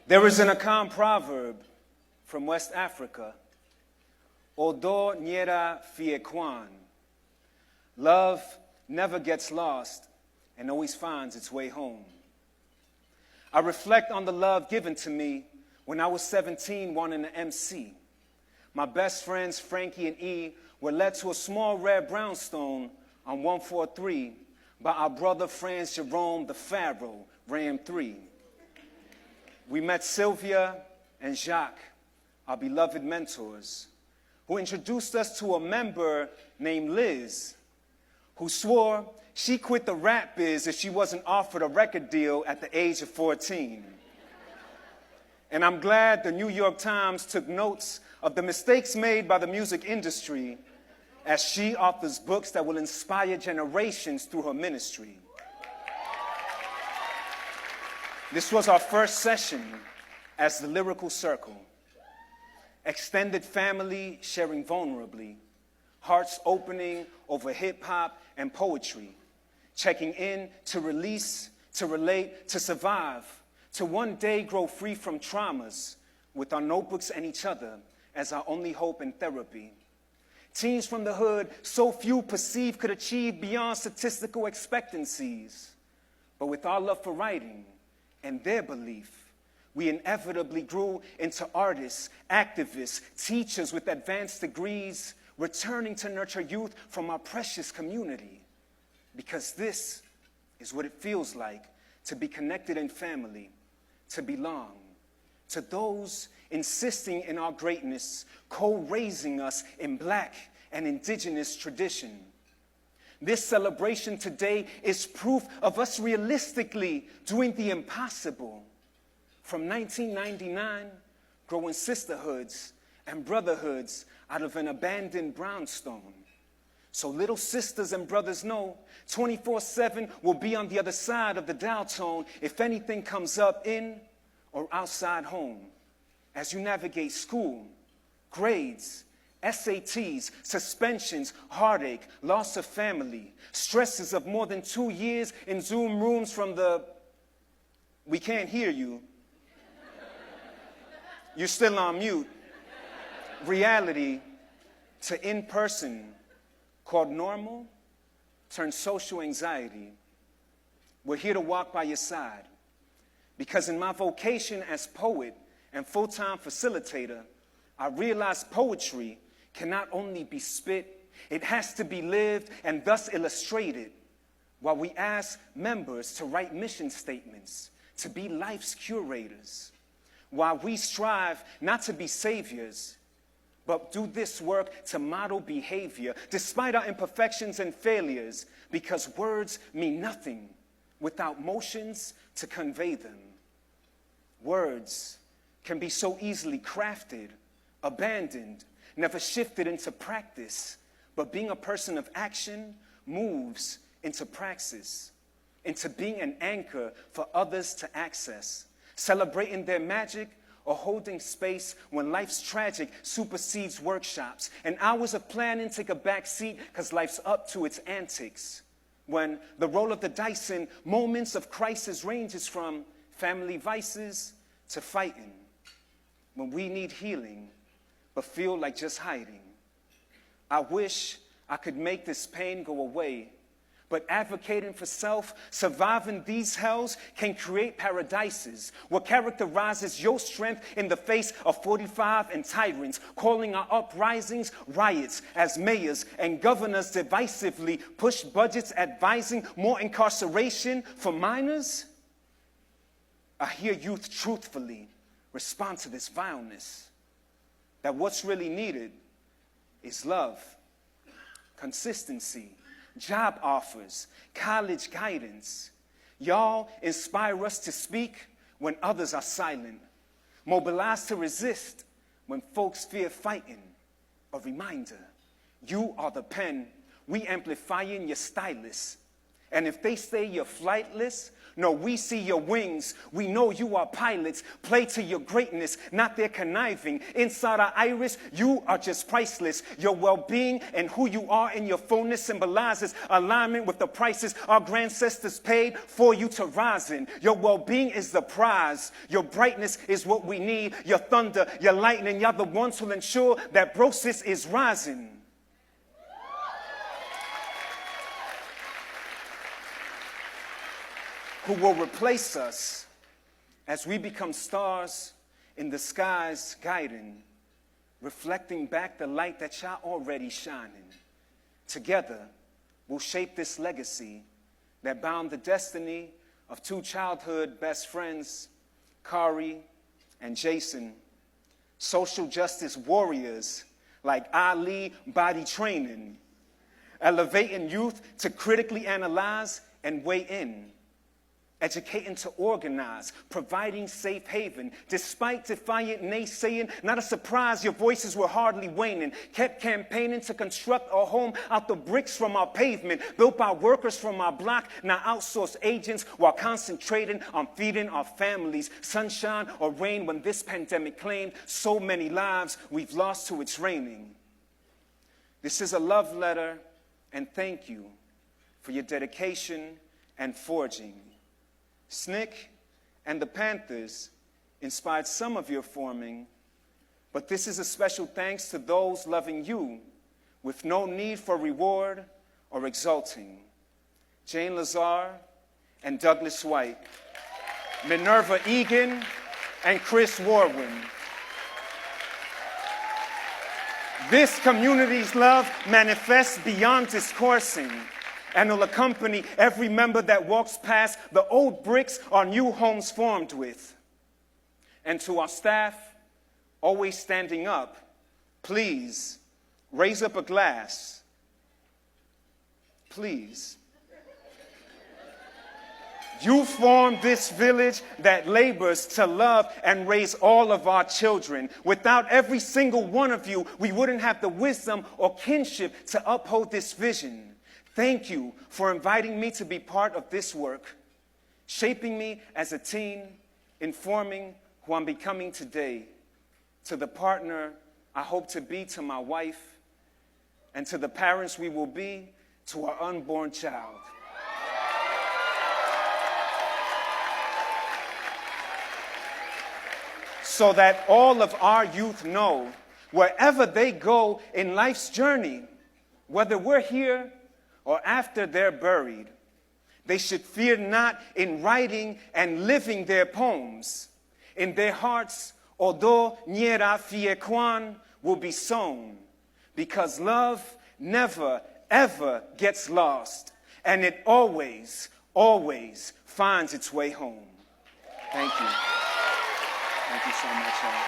There is an Akan proverb from West Africa, Odo Nyera fie Kwan. Love never gets lost and always finds its way home. I reflect on the love given to me when I was 17 wanting to MC. My best friends, Frankie and E, were led to a small red brownstone on 143 by our brother Franz Jerome the Pharaoh, Ram 3. We met Sylvia and Jacques, our beloved mentors, who introduced us to a member named Liz, who swore she quit the rap biz if she wasn't offered a record deal at the age of 14. And I'm glad the New York Times took notes of the mistakes made by the music industry as she authors books that will inspire generations through her ministry. This was our first session as the Lyrical Circle. Extended family sharing vulnerably, hearts opening over hip-hop and poetry, checking in to release, to relate, to survive, to one day grow free from traumas with our notebooks and each other as our only hope and therapy. Teens from the hood, so few perceive could achieve beyond statistical expectancies. But with our love for writing and their belief, we inevitably grew into artists, activists, teachers with advanced degrees, returning to nurture youth from our precious community. Because this is what it feels like to be connected in family, to belong, to those insisting in our greatness, co-raising us in Black and Indigenous tradition. This celebration today is proof of us realistically doing the impossible. From 1999, growing sisterhoods and brotherhoods out of an abandoned brownstone. So little sisters and brothers know 24/7 will be on the other side of the dial tone if anything comes up in or outside home. As you navigate school, grades, SATs, suspensions, heartache, loss of family, stresses of more than 2 years in Zoom rooms from the "we can't hear you, you're still on mute" reality to in-person called normal turns social anxiety. We're here to walk by your side because in my vocation as poet and full-time facilitator, I realized poetry can not only be spit, it has to be lived and thus illustrated, while we ask members to write mission statements, to be life's curators, while we strive not to be saviors, but do this work to model behavior despite our imperfections and failures, because words mean nothing without motions to convey them. Words can be so easily crafted, abandoned, never shifted into practice, but being a person of action moves into praxis, into being an anchor for others to access, celebrating their magic or holding space when life's tragic supersedes workshops and hours of planning take a back seat because life's up to its antics. When the roll of the dice in moments of crisis ranges from family vices to fighting. When we need healing, but feel like just hiding. I wish I could make this pain go away, but advocating for self, surviving these hells can create paradises. What characterizes your strength in the face of 45 and tyrants, calling our uprisings riots as mayors and governors divisively push budgets advising more incarceration for minors? I hear youth truthfully respond to this vileness, that what's really needed is love, consistency, job offers, college guidance. Y'all inspire us to speak when others are silent, mobilize to resist when folks fear fighting. A reminder, you are the pen, we amplifying your stylus. And if they say you're flightless, no, we see your wings. We know you are pilots. Play to your greatness, not their conniving. Inside our iris, you are just priceless. Your well-being and who you are in your fullness symbolizes alignment with the prices our ancestors paid for you to rise in. Your well-being is the prize. Your brightness is what we need. Your thunder, your lightning, you're the ones who'll ensure that BroSis is rising. Who will replace us as we become stars in the skies guiding, reflecting back the light that y'all already shining. Together, we'll shape this legacy that bound the destiny of two childhood best friends, Kari and Jason, social justice warriors like Ali body training, elevating youth to critically analyze and weigh in, educating to organize, providing safe haven. Despite defiant naysaying, not a surprise your voices were hardly waning. Kept campaigning to construct a home out the bricks from our pavement, built by workers from our block, now outsourced agents, while concentrating on feeding our families. Sunshine or rain when this pandemic claimed so many lives we've lost to its raining. This is a love letter and thank you for your dedication and forging. Snick and the Panthers inspired some of your forming, but this is a special thanks to those loving you with no need for reward or exalting. Jane Lazar and Douglas White, Minerva Egan and Chris Warwin. This community's love manifests beyond discoursing, and will accompany every member that walks past the old bricks our new homes formed with. And to our staff, always standing up, please raise up a glass. Please. You formed this village that labors to love and raise all of our children. Without every single one of you, we wouldn't have the wisdom or kinship to uphold this vision. Thank you for inviting me to be part of this work, shaping me as a teen, informing who I'm becoming today, to the partner I hope to be to my wife, and to the parents we will be to our unborn child. So that all of our youth know, wherever they go in life's journey, whether we're here or after they're buried, they should fear not in writing and living their poems. In their hearts, although Nyera fie Kwan will be sown, because love never, ever gets lost, and it always, always finds its way home. Thank you. Thank you so much, y'all.